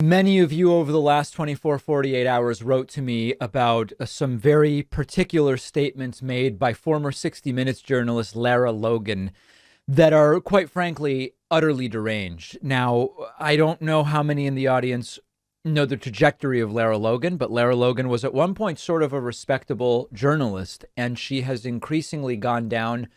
Many of you over the last 48 hours wrote to me about some very particular statements made by former 60 Minutes journalist Lara Logan that are, quite frankly, utterly deranged. Now, I don't know how many in the audience know the trajectory of Lara Logan, but Lara Logan was at one point sort of a respectable journalist, and she has increasingly gone down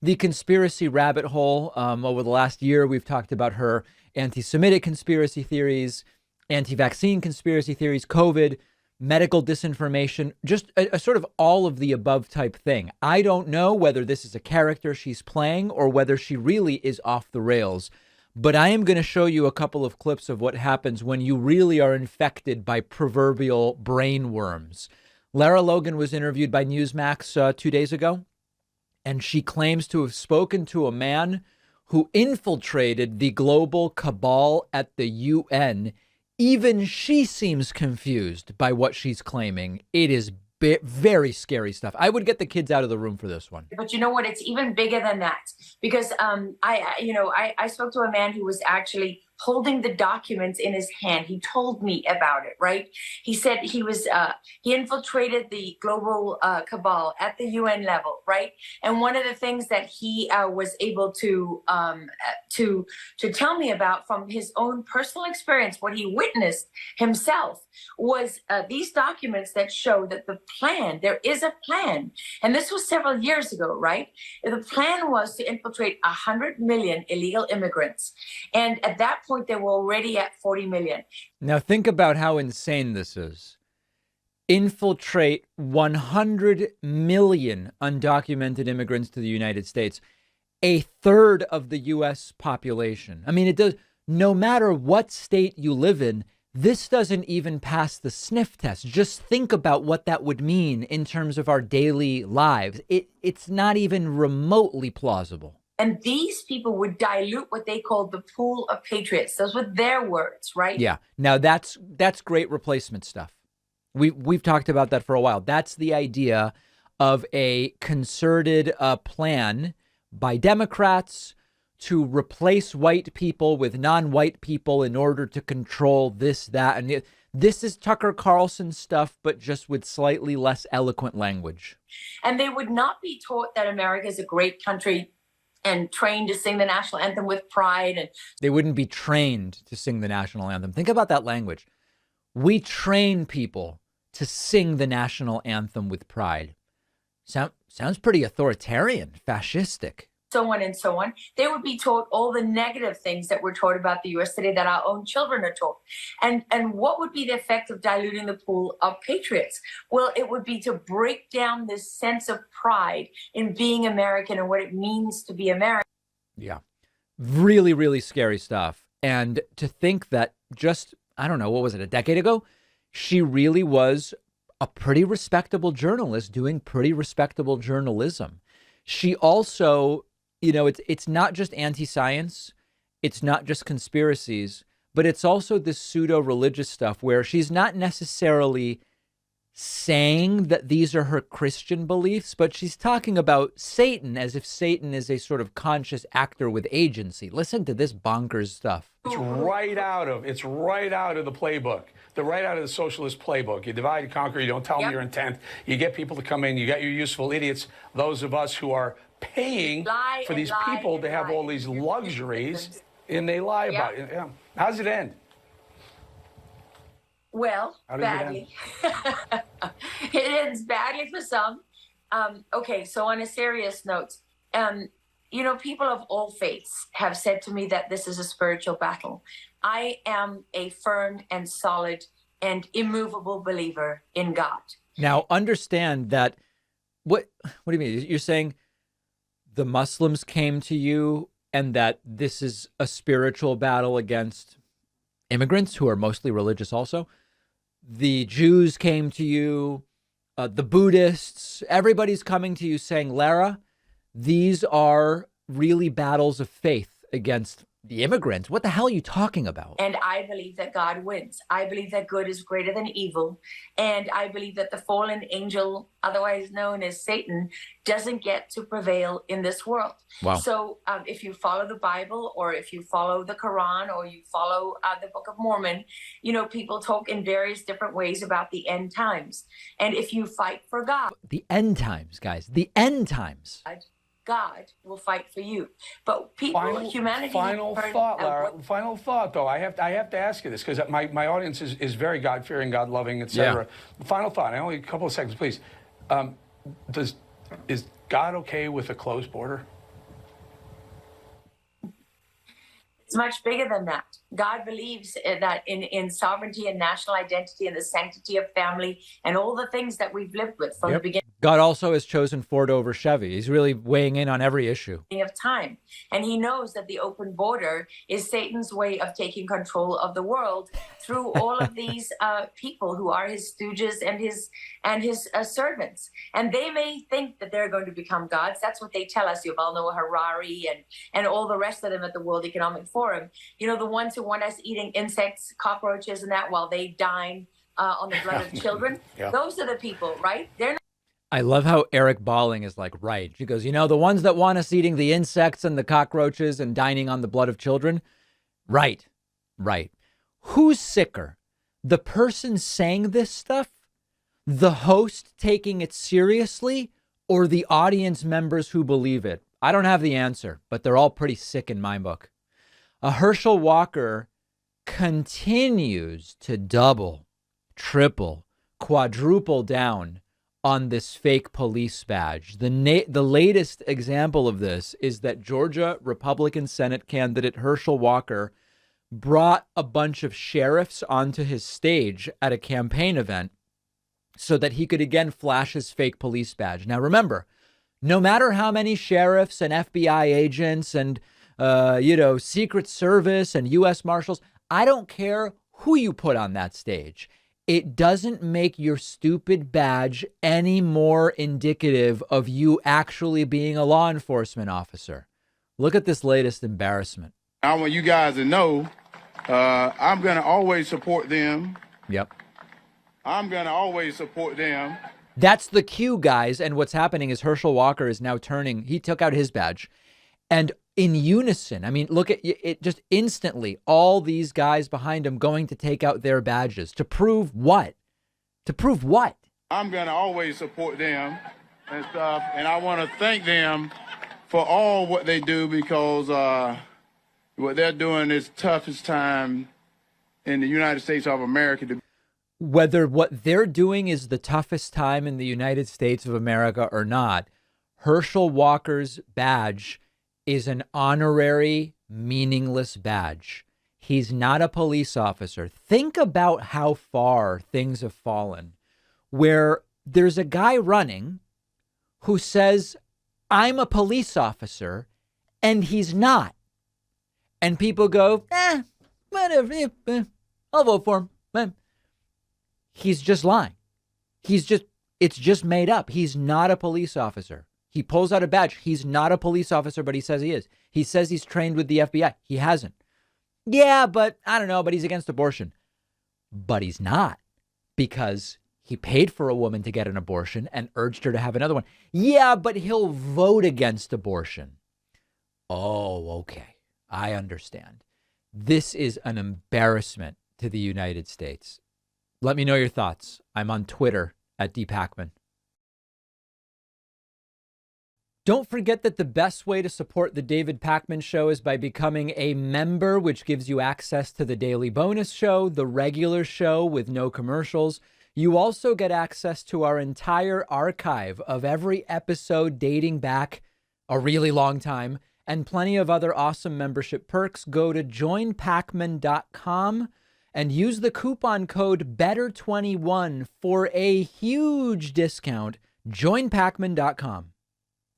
the conspiracy rabbit hole. Over the last year, we've talked about her anti-Semitic conspiracy theories, anti-vaccine conspiracy theories, COVID, medical disinformation, just a sort of all of the above type thing. I don't know whether this is a character she's playing or whether she really is off the rails, but I am going to show you a couple of clips of what happens when you really are infected by proverbial brain worms. Lara Logan was interviewed by Newsmax 2 days ago, and she claims to have spoken to a man who infiltrated the global cabal at the UN. Even she seems confused by what she's claiming. It is very scary stuff. I would get the kids out of the room for this one. But you know what? It's even bigger than that, because I spoke to a man who was actually holding the documents in his hand. He told me about it, right? He said he infiltrated the global cabal at the UN level, right? And one of the things that he was able to tell me about from his own personal experience, what he witnessed himself, was these documents that show that there is a plan. And this was several years ago, right? The plan was to infiltrate 100 million illegal immigrants. And at that point, they were already at 40 million. Now, think about how insane this is. Infiltrate 100 million undocumented immigrants to the United States, a third of the U.S. population. I mean, it does. No matter what state you live in, this doesn't even pass the sniff test. Just think about what that would mean in terms of our daily lives. It's not even remotely plausible. And these people would dilute what they called the pool of patriots. Those were their words, right? Yeah. Now that's great replacement stuff. We've talked about that for a while. That's the idea of a concerted plan by Democrats to replace white people with non-white people in order to control this, that, and this is Tucker Carlson stuff, but just with slightly less eloquent language. And they would not be taught that America is a great country and trained to sing the national anthem with pride. And they wouldn't be trained to sing the national anthem. Think about that language. We train people to sing the national anthem with pride. Sounds pretty authoritarian, fascistic. So on and so on. They would be taught all the negative things that we're taught about the U.S. today that our own children are taught. And what would be the effect of diluting the pool of patriots? Well, it would be to break down this sense of pride in being American and what it means to be American. Yeah, really, really scary stuff. And to think that just, I don't know, what was it, a decade ago? She really was a pretty respectable journalist doing pretty respectable journalism. She also, you know, it's not just anti-science, it's not just conspiracies, but it's also this pseudo-religious stuff where she's not necessarily saying that these are her Christian beliefs, but she's talking about Satan as if Satan is a sort of conscious actor with agency. Listen to this bonkers stuff. It's right out of the playbook. They're right out of the socialist playbook. You divide and conquer. You don't tell them your intent. You get people to come in. You got your useful idiots, those of us who are paying for these people to have all these luxuries, and they lie about it. Yeah. How does it end? Well, badly. It ends badly for some. Okay, so on a serious note, people of all faiths have said to me that this is a spiritual battle. I am a firm and solid and immovable believer in God. Now, understand that. What do you mean? You're saying the Muslims came to you and that this is a spiritual battle against immigrants who are mostly religious also? The Jews came to you, the Buddhists, everybody's coming to you saying, Lara, these are really battles of faith against the immigrants. What the hell are you talking about? And I believe that God wins. I believe that good is greater than evil. And I believe that the fallen angel, otherwise known as Satan, doesn't get to prevail in this world. Wow. So if you follow the Bible, or if you follow the Quran, or you follow the Book of Mormon, you know, people talk in various different ways about the end times. And if you fight for God. The end times, guys. The end times. God will fight for you. But people, humanity. Final thought, Lara. Final thought, though. I have to ask you this, because my audience is very God-fearing, God-loving, etc. Yeah. Final thought. Only a couple of seconds, please. Is God okay with a closed border? It's much bigger than that. God believes that in sovereignty and national identity and the sanctity of family and all the things that we've lived with from the beginning. God also has chosen Ford over Chevy. He's really weighing in on every issue. Of time. And he knows that the open border is Satan's way of taking control of the world through all of these people who are his stooges and his servants. And they may think that they're going to become gods. That's what they tell us. Yuval Noah Harari and all the rest of them at the World Economic Forum. You know, the ones who want us eating insects, cockroaches, and that while they dine on the blood of children. Yeah. Those are the people, right? They're not. I love how Eric Balling is like, right. She goes, you know, the ones that want us eating the insects and the cockroaches and dining on the blood of children. Right. Right. Who's sicker? The person saying this stuff, the host taking it seriously, or the audience members who believe it? I don't have the answer, but they're all pretty sick in my book. Herschel Walker continues to double, triple, quadruple down on this fake police badge. The latest example of this is that Georgia Republican Senate candidate Herschel Walker brought a bunch of sheriffs onto his stage at a campaign event so that he could again flash his fake police badge. Now, remember, no matter how many sheriffs and FBI agents and, Secret Service and U.S. Marshals, I don't care who you put on that stage. It doesn't make your stupid badge any more indicative of you actually being a law enforcement officer. Look at this latest embarrassment. I want you guys to know I'm going to always support them. Yep. I'm going to always support them. That's the cue, guys. And what's happening is Herschel Walker is now he took out his badge. And in unison, I mean, look at it, just instantly, all these guys behind him going to take out their badges to prove what? To prove what? I'm going to always support them and stuff. And I want to thank them for all what they do, because what they're doing is toughest time in the United States of America. Whether what they're doing is the toughest time in the United States of America or not, Herschel Walker's badge is an honorary, meaningless badge. He's not a police officer. Think about how far things have fallen, where there's a guy running who says, I'm a police officer, and he's not. And people go, whatever, I'll vote for him. He's just lying. It's just made up. He's not a police officer. He pulls out a badge. He's not a police officer, but he says he is. He says he's trained with the FBI. He hasn't. Yeah, but I don't know, but he's against abortion. But he's not, because he paid for a woman to get an abortion and urged her to have another one. Yeah, but he'll vote against abortion. Oh, okay. I understand. This is an embarrassment to the United States. Let me know your thoughts. I'm on Twitter at @DPackman. Don't forget that the best way to support the David Pakman Show is by becoming a member, which gives you access to the daily bonus show, the regular show with no commercials. You also get access to our entire archive of every episode dating back a really long time, and plenty of other awesome membership perks. Go to joinpakman.com and use the coupon code BETTER21 for a huge discount. Joinpakman.com.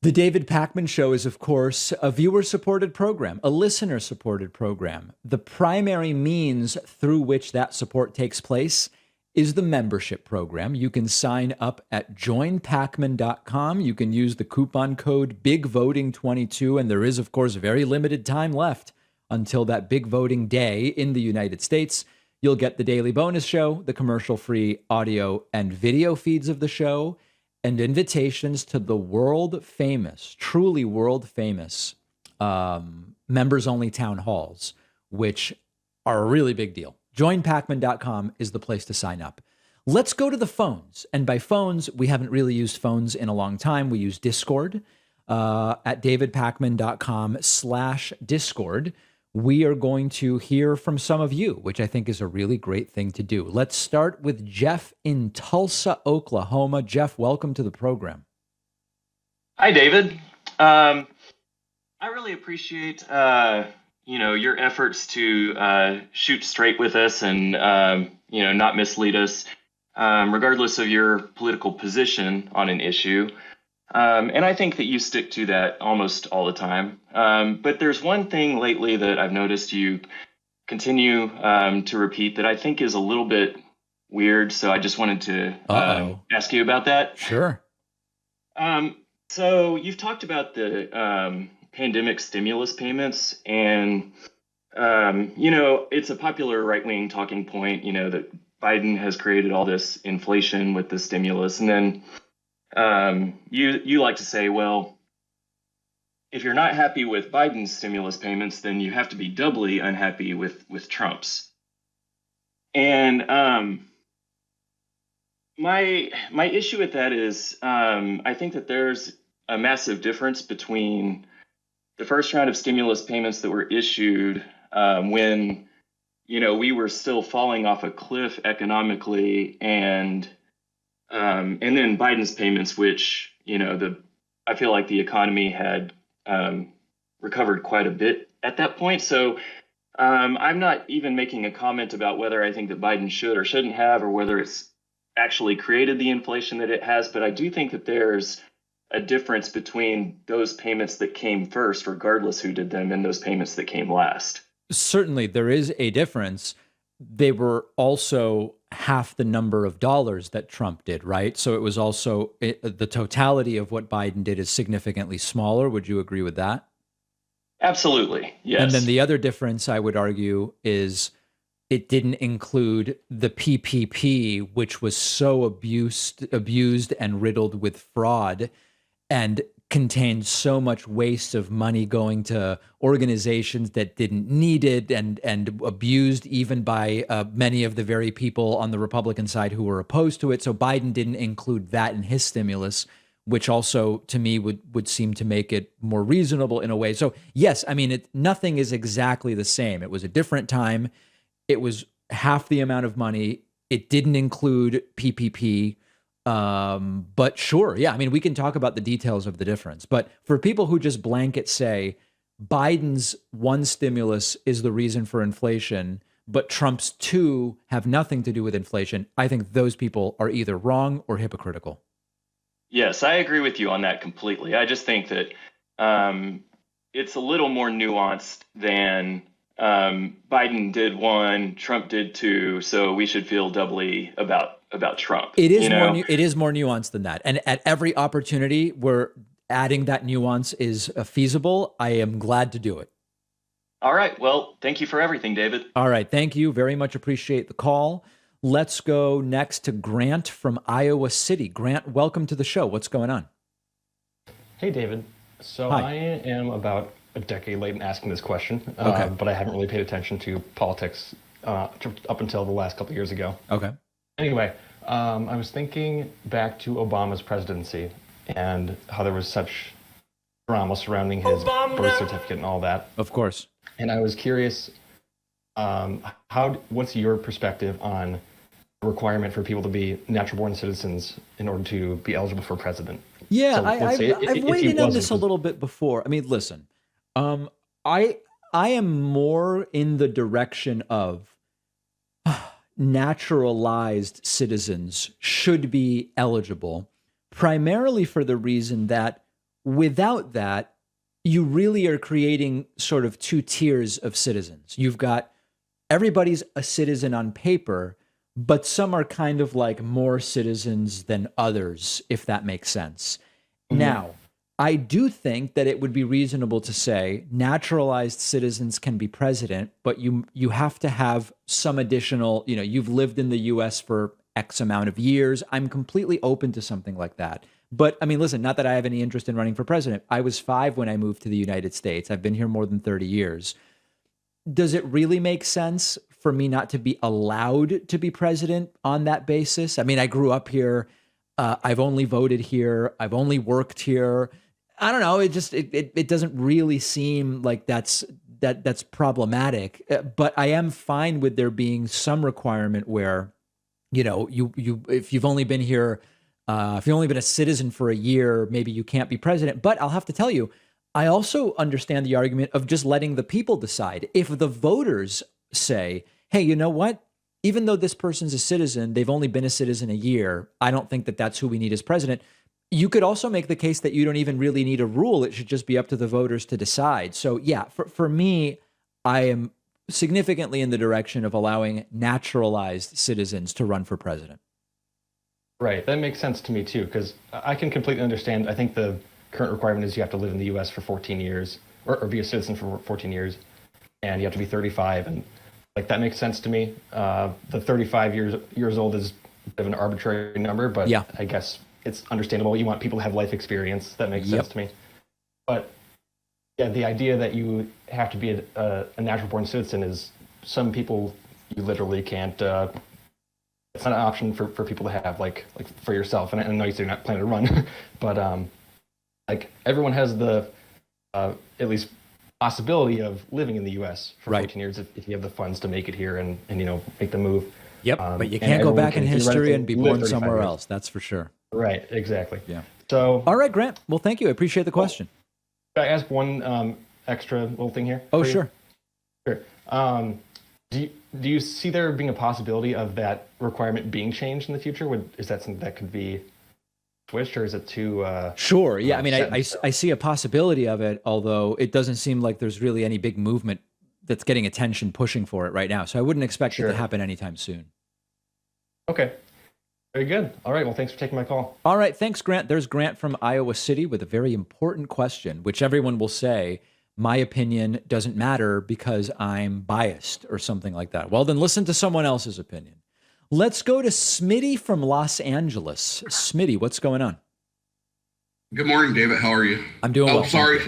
The David Pakman Show is, of course, a viewer-supported program, a listener-supported program. The primary means through which that support takes place is the membership program. You can sign up at joinpakman.com. You can use the coupon code BIGVOTING22, and there is, of course, very limited time left until that big voting day in the United States. You'll get the daily bonus show, the commercial-free audio and video feeds of the show, and invitations to the world-famous, truly world-famous members-only town halls, which are a really big deal. JoinPacman.com is the place to sign up. Let's go to the phones. And by phones, we haven't really used phones in a long time. We use Discord at davidpacman.com/Discord. We are going to hear from some of you, which I think is a really great thing to do. Let's start with Jeff in Tulsa, Oklahoma. Jeff, welcome to the program. Hi, David. I really appreciate your efforts to shoot straight with us and not mislead us, regardless of your political position on an issue. And I think that you stick to that almost all the time. But there's one thing lately that I've noticed you continue to repeat that I think is a little bit weird. So I just wanted to ask you about that. Sure. So you've talked about the pandemic stimulus payments, and it's a popular right-wing talking point, that Biden has created all this inflation with the stimulus, and then you like to say, well, if you're not happy with Biden's stimulus payments, then you have to be doubly unhappy with Trump's. And my issue with that is I think that there's a massive difference between the first round of stimulus payments that were issued when we were still falling off a cliff economically, and then Biden's payments, which I feel like the economy had recovered quite a bit at that point. So I'm not even making a comment about whether I think that Biden should or shouldn't have, or whether it's actually created the inflation that it has. But I do think that there's a difference between those payments that came first, regardless who did them, and those payments that came last. Certainly, there is a difference. They were also half the number of dollars that Trump did, right? So it was also the totality of what Biden did is significantly smaller. Would you agree with that? Absolutely, yes. And then the other difference, I would argue, is it didn't include the PPP, which was so abused and riddled with fraud, and contained so much waste of money going to organizations that didn't need it, and abused even by many of the very people on the Republican side who were opposed to it. So Biden didn't include that in his stimulus, which also to me would seem to make it more reasonable in a way. So yes, I mean, nothing is exactly the same. It was a different time. It was half the amount of money. It didn't include PPP. But sure, yeah, I mean, we can talk about the details of the difference. But for people who just blanket say Biden's one stimulus is the reason for inflation, but Trump's two have nothing to do with inflation, I think those people are either wrong or hypocritical. Yes, I agree with you on that completely. I just think that it's a little more nuanced than Biden did one, Trump did two, so we should feel doubly about Trump. It is it is more nuanced than that. And at every opportunity where adding that nuance is feasible, I am glad to do it. All right. Well, thank you for everything, David. All right. Thank you. Very much appreciate the call. Let's go next to Grant from Iowa City. Grant, welcome to the show. What's going on? Hey, David. So Hi. I am about a decade late in asking this question, Okay. but I haven't really paid attention to politics up until the last couple of years ago. Okay. Anyway, I was thinking back to Obama's presidency and how there was such drama surrounding his birth certificate and all that. Of course. And I was curious, what's your perspective on the requirement for people to be natural-born citizens in order to be eligible for president? Yeah, So let's say I've if weighed he in on wasn't this a little bit before. I mean, listen, I am more in the direction of naturalized citizens should be eligible, primarily for the reason that without that, you really are creating sort of two tiers of citizens. You've got everybody's a citizen on paper, but some are kind of like more citizens than others, if that makes sense. Mm-hmm. Now, I do think that it would be reasonable to say naturalized citizens can be president, but you have to have some additional, you've lived in the US for X amount of years. I'm completely open to something like that. But I mean, listen, not that I have any interest in running for president. I was 5 when I moved to the United States. I've been here more than 30 years. Does it really make sense for me not to be allowed to be president on that basis? I mean, I grew up here. I've only voted here. I've only worked here. I don't know. It doesn't really seem like that's problematic. But I am fine with there being some requirement where, if you've only been here, if you've only been a citizen for a year, maybe you can't be president. But I'll have to tell you, I also understand the argument of just letting the people decide. If the voters say, hey, you know what? Even though this person's a citizen, they've only been a citizen a year. I don't think that that's who we need as president. You could also make the case that you don't even really need a rule. It should just be up to the voters to decide. So yeah, for me, I am significantly in the direction of allowing naturalized citizens to run for president. Right. That makes sense to me too, because I can completely understand. I think the current requirement is you have to live in the U.S. for 14 years or be a citizen for 14 years, and you have to be 35. And like, that makes sense to me. The 35 years old is a bit of an arbitrary number, but yeah, I guess it's understandable. You want people to have life experience. That makes sense to me. But yeah, the idea that you have to be a natural born citizen is, some people you literally can't, it's not an option for people to have, like for yourself. And I know you say you're not planning to run, but like, everyone has the at least possibility of living in the U.S. for 14 years if you have the funds to make it here and make the move. Yep, but you can't go back in history and be born somewhere else. That's for sure. Right, exactly. Yeah. So, all right, Grant. Well, thank you. I appreciate the question. Can I ask one extra little thing here? Oh, sure. Sure. Do you see there being a possibility of that requirement being changed in the future? Is that something that could be switched, or is it too? Sure. Yeah. I mean, I see a possibility of it, although it doesn't seem like there's really any big movement that's getting attention pushing for it right now. So I wouldn't expect it to happen anytime soon. Okay. Very good. All right. Well, thanks for taking my call. All right. Thanks, Grant. There's Grant from Iowa City with a very important question, which everyone will say, my opinion doesn't matter because I'm biased or something like that. Well, then listen to someone else's opinion. Let's go to Smitty from Los Angeles. Smitty, what's going on? Good morning, David. How are you? I'm doing well. Sorry.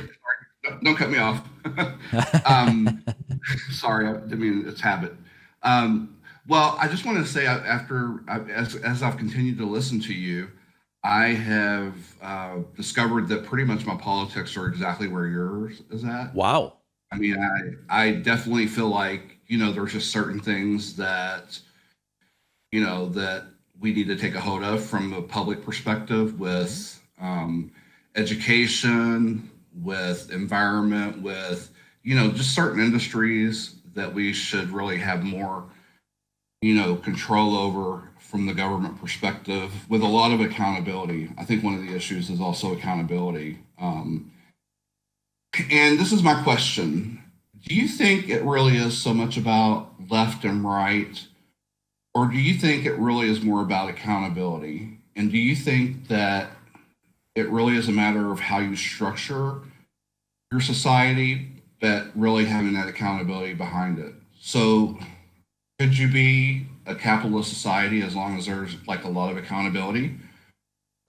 Don't cut me off. Sorry, I mean, it's habit. Well, I just want to say, as I've continued to listen to you, I have discovered that pretty much my politics are exactly where yours is at. Wow. I mean, I definitely feel like, there's just certain things that, that we need to take a hold of from a public perspective with education, with environment, with, just certain industries that we should really have more, control over from the government perspective, with a lot of accountability. I think one of the issues is also accountability. And this is my question. Do you think it really is so much about left and right, or do you think it really is more about accountability? And do you think that it really is a matter of how you structure your society, but really having that accountability behind it? So could you be a capitalist society as long as there's like a lot of accountability?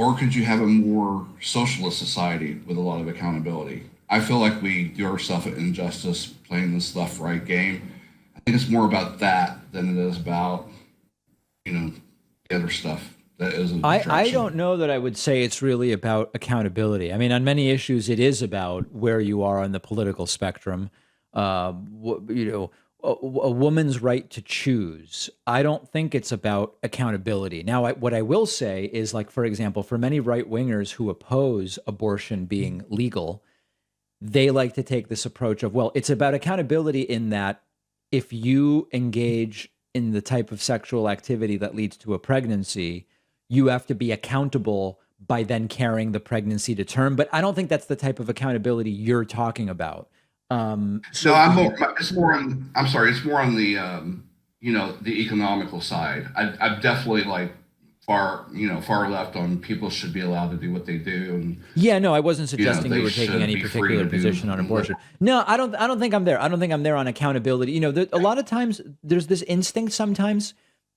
Or could you have a more socialist society with a lot of accountability? I feel like we do ourselves an injustice playing this left-right game. I think it's more about that than it is about, the other stuff that is a distraction. I don't know that I would say it's really about accountability. I mean, on many issues, it is about where you are on the political spectrum. A woman's right to choose. I don't think it's about accountability. Now, what I will say is, like, for example, for many right-wingers who oppose abortion being legal, they like to take this approach of, well, it's about accountability in that if you engage in the type of sexual activity that leads to a pregnancy, you have to be accountable by then carrying the pregnancy to term. But I don't think that's the type of accountability you're talking about. It's more on the, the economical side. I definitely far left on people should be allowed to do what they do. And, Yeah, no, I wasn't suggesting they you were taking should any be free particular to do position on what- abortion. No, I don't think I'm there. I don't think I'm there on accountability. You know, a lot of times there's this instinct sometimes,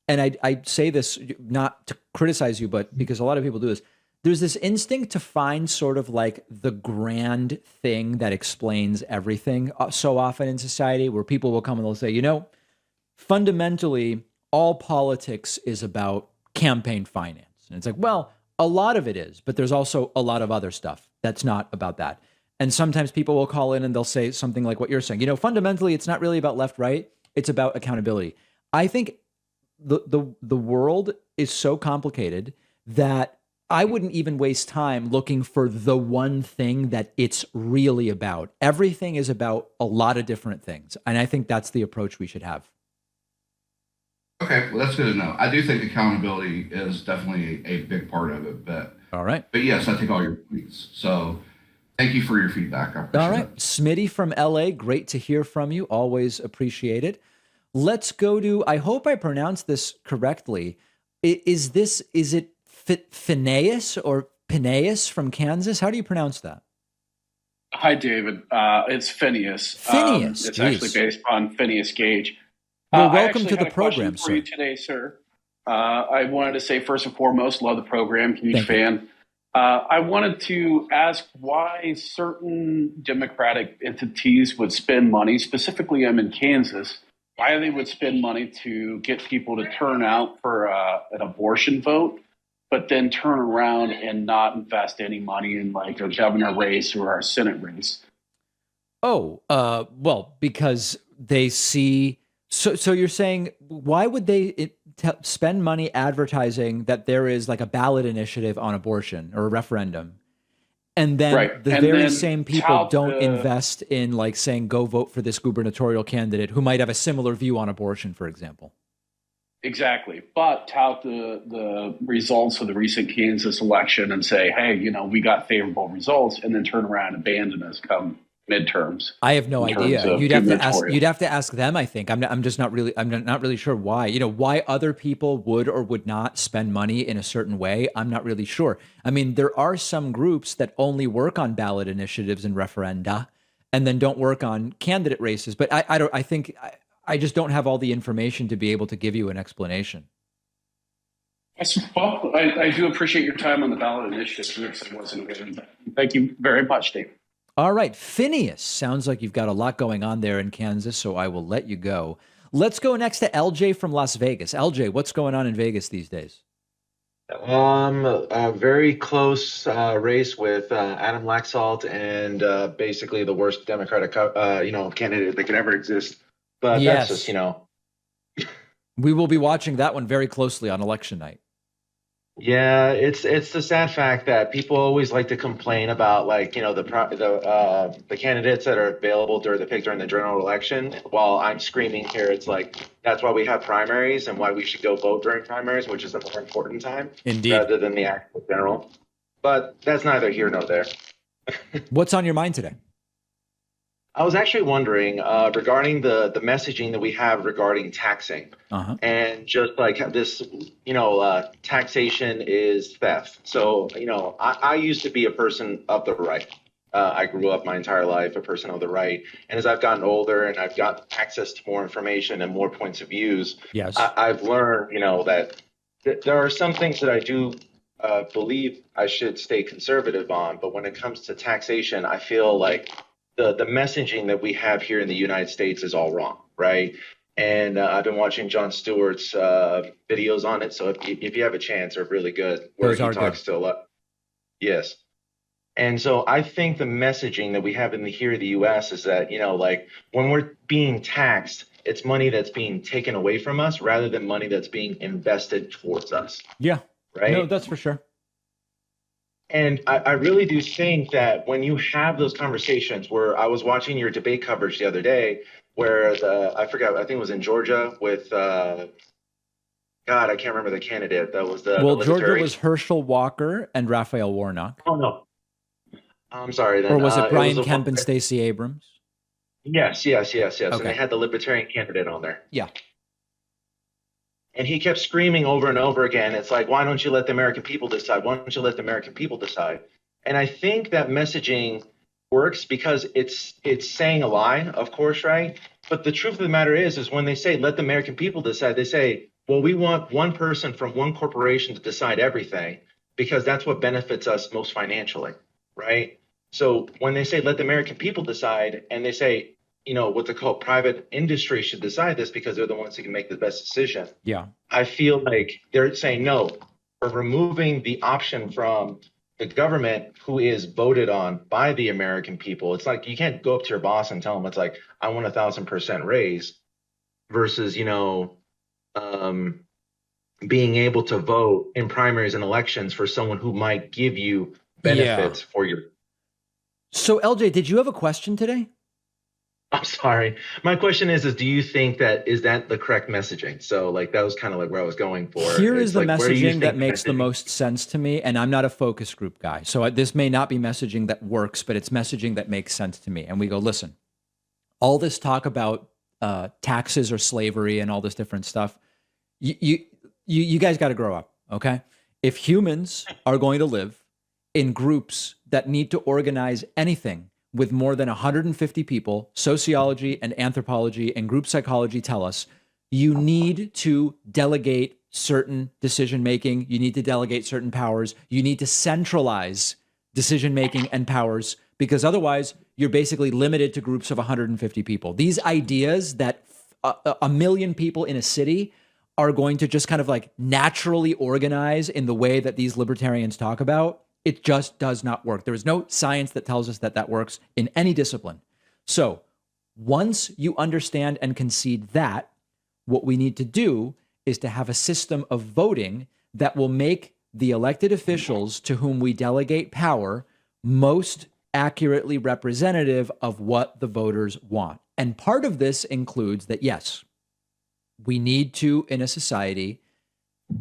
and I say this not to criticize you, but because a lot of people do this. There's this instinct to find sort of like the grand thing that explains everything so often in society, where people will come and they'll say, you know, fundamentally, all politics is about campaign finance. And it's like, well, a lot of it is, but there's also a lot of other stuff that's not about that. And sometimes people will call in and they'll say something like what you're saying. You know, fundamentally, it's not really about left, right. It's about accountability. I think the world is so complicated that I wouldn't even waste time looking for the one thing that it's really about. Everything is about a lot of different things. And I think that's the approach we should have. Okay, well, that's good to know. I do think accountability is definitely a big part of it, but All right. But yes, I take all your tweets. So thank you for your feedback. I appreciate All right. it. Smitty from LA, great to hear from you. Always appreciate it. Let's go to, I hope I pronounced this correctly. Is it Phineas or Phineas from Kansas? How do you pronounce that? Hi, David. It's Phineas. Phineas, it's geez. actually based on Phineas Gage. Well, I welcome actually to the had a question program, for sir. you today, sir. I wanted to say, first and foremost, love the program, huge Thank you. fan. I wanted to ask why certain Democratic entities would spend money, specifically I'm in Kansas, why they would spend money to get people to turn out for an abortion vote, but then turn around and not invest any money in like a governor race or a Senate race. Oh, well, because they see. So you're saying, why would they spend money advertising that there is like a ballot initiative on abortion or a referendum, and then Right. the And very then same people tout don't the- invest in like saying go vote for this gubernatorial candidate who might have a similar view on abortion, for example? Exactly. But tout the results of the recent Kansas election and say, hey, you know, we got favorable results, and then turn around and abandon us come midterms. I have no in terms idea. of You'd have to ask. gubernatorial. You'd have to ask them. I think. I'm not really sure why. You know, why other people would or would not spend money in a certain way. I'm not really sure. I mean, there are some groups that only work on ballot initiatives and referenda, and then don't work on candidate races. But I just don't have all the information to be able to give you an explanation. Well, I do appreciate your time on the ballot initiative. I wasn't aware of that. Thank you very much, Dave. All right, Phineas, sounds like you've got a lot going on there in Kansas, so I will let you go. Let's go next to LJ from Las Vegas. LJ, what's going on in Vegas these days? A very close race with Adam Laxalt and basically the worst Democratic, candidate that could ever exist. But Yes. that's just, We will be watching that one very closely on election night. yeah, it's the sad fact that people always like to complain about the candidates that are available during the general election. While I'm screaming here, it's like that's why we have primaries and why we should go vote during primaries, which is a more important time, Indeed. rather than the actual general. But that's neither here nor there. What's on your mind today? I was actually wondering regarding the messaging that we have regarding taxing. Uh-huh. And just like this, taxation is theft. So, I used to be a person of the right. I grew up my entire life a person of the right. And as I've gotten older and I've got access to more information and more points of views, Yes. I've learned, that there are some things that I do believe I should stay conservative on. But when it comes to taxation, I feel like the messaging that we have here in the United States is all wrong, right? And I've been watching Jon Stewart's videos on it. So if you have a chance, they're really good. Where Those he are talks to a lot. Yes. And so I think the messaging that we have here in the U.S. is that, when we're being taxed, it's money that's being taken away from us rather than money that's being invested towards us. Yeah. Right. No, that's for sure. And I really do think that when you have those conversations, where I was watching your debate coverage the other day, where I think it was in Georgia with, God, I can't remember the candidate. That was the Well, Georgia Libertarian. was Herschel Walker and Raphael Warnock. Oh, no. I'm sorry. Then. Or was it Brian a- Kemp and Stacey Abrams? Yes. And Okay. they had the Libertarian candidate on there. Yeah. And he kept screaming over and over again. It's like, why don't you let the American people decide? Why don't you let the American people decide? And I think that messaging works because it's saying a lie, of course, right? But the truth of the matter is when they say, let the American people decide, they say, well, we want one person from one corporation to decide everything because that's what benefits us most financially, right? So when they say, let the American people decide, and they say, you know, what they call private industry should decide this because they're the ones who can make the best decision. Yeah. I feel like they're saying, no, we're removing the option from the government who is voted on by the American people. It's like you can't go up to your boss and tell them it's like, I want 1,000% raise versus, you know, being able to vote in primaries and elections for someone who might give you benefits for your. So LJ, did you have a question today? I'm sorry. My question is do you think is that the correct messaging? So like that was kind of like where I was going for. Here is the like, messaging that makes the most sense to me, and I'm not a focus group guy. So this may not be messaging that works, but it's messaging that makes sense to me. And we go, listen, all this talk about taxes or slavery and all this different stuff, you guys got to grow up, okay? If humans are going to live in groups that need to organize anything with more than 150 people, sociology and anthropology and group psychology tell us you need to delegate certain decision-making, you need to delegate certain powers, you need to centralize decision-making and powers, because otherwise you're basically limited to groups of 150 people. These ideas that a million people in a city are going to just kind of like naturally organize in the way that these libertarians talk about, it just does not work. There is no science that tells us that that works in any discipline. So once you understand and concede that, what we need to do is to have a system of voting that will make the elected officials to whom we delegate power most accurately representative of what the voters want. And part of this includes that, yes, we need to, in a society,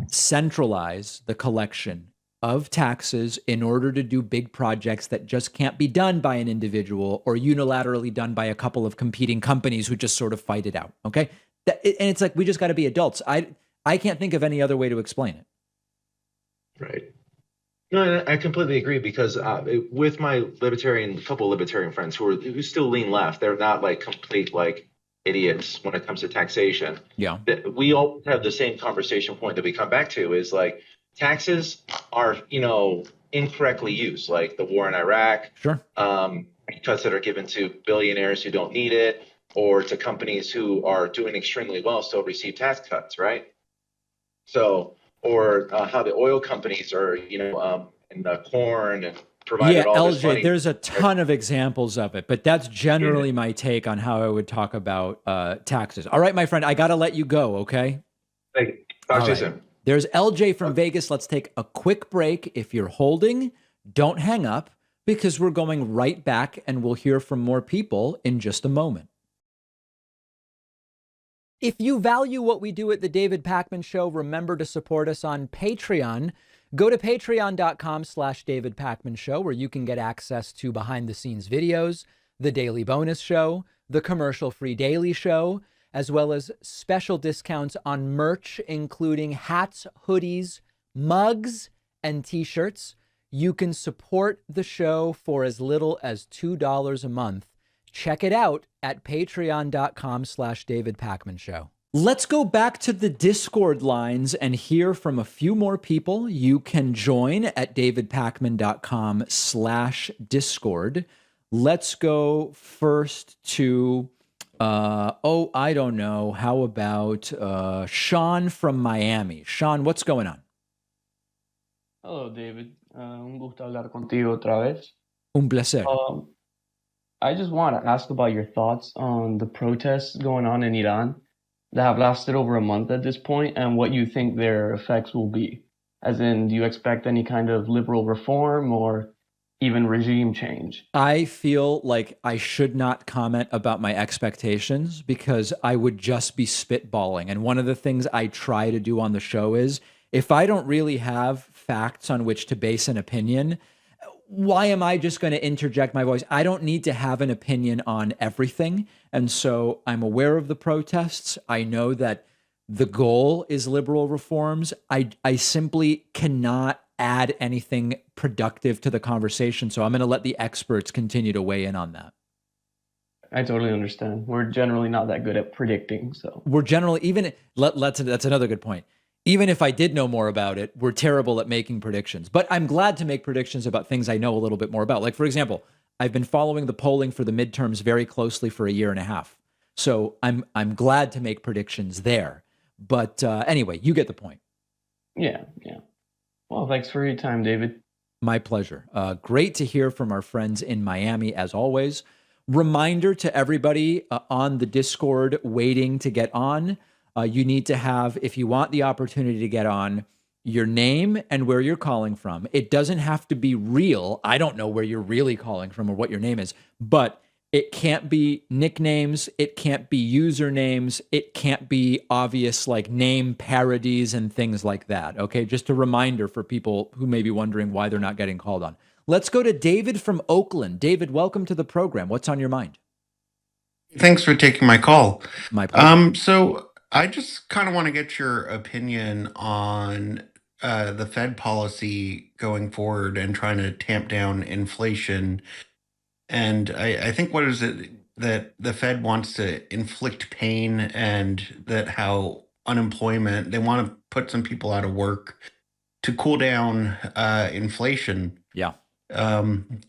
centralize the collection of taxes in order to do big projects that just can't be done by an individual or unilaterally done by a couple of competing companies who just sort of fight it out. Okay. And it's like, we just got to be adults. I can't think of any other way to explain it. Right. No, I completely agree because with my couple of libertarian friends who still lean left, they're not like complete like idiots when it comes to taxation. Yeah. We all have the same conversation point that we come back to is like, taxes are, you know, incorrectly used, like the war in Iraq, sure, cuts that are given to billionaires who don't need it, or to companies who are doing extremely well still receive tax cuts, right? So, or how the oil companies are, you know, and the corn and provided all this money. There's a ton of examples of it, but that's generally my take on how I would talk about taxes. All right, my friend, I got to let you go, okay? Thank you. Talk to you soon. There's LJ from Vegas. Let's take a quick break. If you're holding, don't hang up because we're going right back and we'll hear from more people in just a moment. If you value what we do at the David Pakman Show, remember to support us on Patreon. Go to patreon.com/David Pakman Show, where you can get access to behind the scenes videos, the daily bonus show, the commercial-free daily show, as well as special discounts on merch, including hats, hoodies, mugs, and t-shirts. You can support the show for as little as $2 a month. Check it out at patreon.com/David Pakman Show. Let's go back to the Discord lines and hear from a few more people. You can join at davidpakman.com/Discord. Let's go first to I don't know. How about Sean from Miami? Sean, what's going on? Hello, David. Un gusto hablar contigo otra vez. Un placer. I just want to ask about your thoughts on the protests going on in Iran that have lasted over a month at this point and what you think their effects will be. As in, do you expect any kind of liberal reform or even regime change? I feel like I should not comment about my expectations because I would just be spitballing. And one of the things I try to do on the show is if I don't really have facts on which to base an opinion, why am I just going to interject my voice? I don't need to have an opinion on everything. And so I'm aware of the protests. I know that the goal is liberal reforms, I simply cannot add anything productive to the conversation. So I'm going to let the experts continue to weigh in on that. I totally understand. We're generally not that good at predicting, so We're generally, even that's another good point. Even if I did know more about it, we're terrible at making predictions. But I'm glad to make predictions about things I know a little bit more about. Like, for example, I've been following the polling for the midterms very closely for a year and a half. So I'm glad to make predictions there. But anyway, you get the point. yeah. Well, thanks for your time, David. My pleasure. Great to hear from our friends in Miami, as always. Reminder to everybody on the Discord waiting to get on, you need to have, if you want the opportunity to get on, your name and where you're calling from. It doesn't have to be real. I don't know where you're really calling from or what your name is, but it can't be nicknames. It can't be usernames. It can't be obvious like name parodies and things like that. Okay, just a reminder for people who may be wondering why they're not getting called on. Let's go to David from Oakland. David, welcome to the program. What's on your mind? Thanks for taking my call. My pleasure. So I just kind of want to get your opinion on the Fed policy going forward and trying to tamp down inflation. And I think what is it that the Fed wants to inflict pain, and that how unemployment, they want to put some people out of work to cool down inflation. Yeah.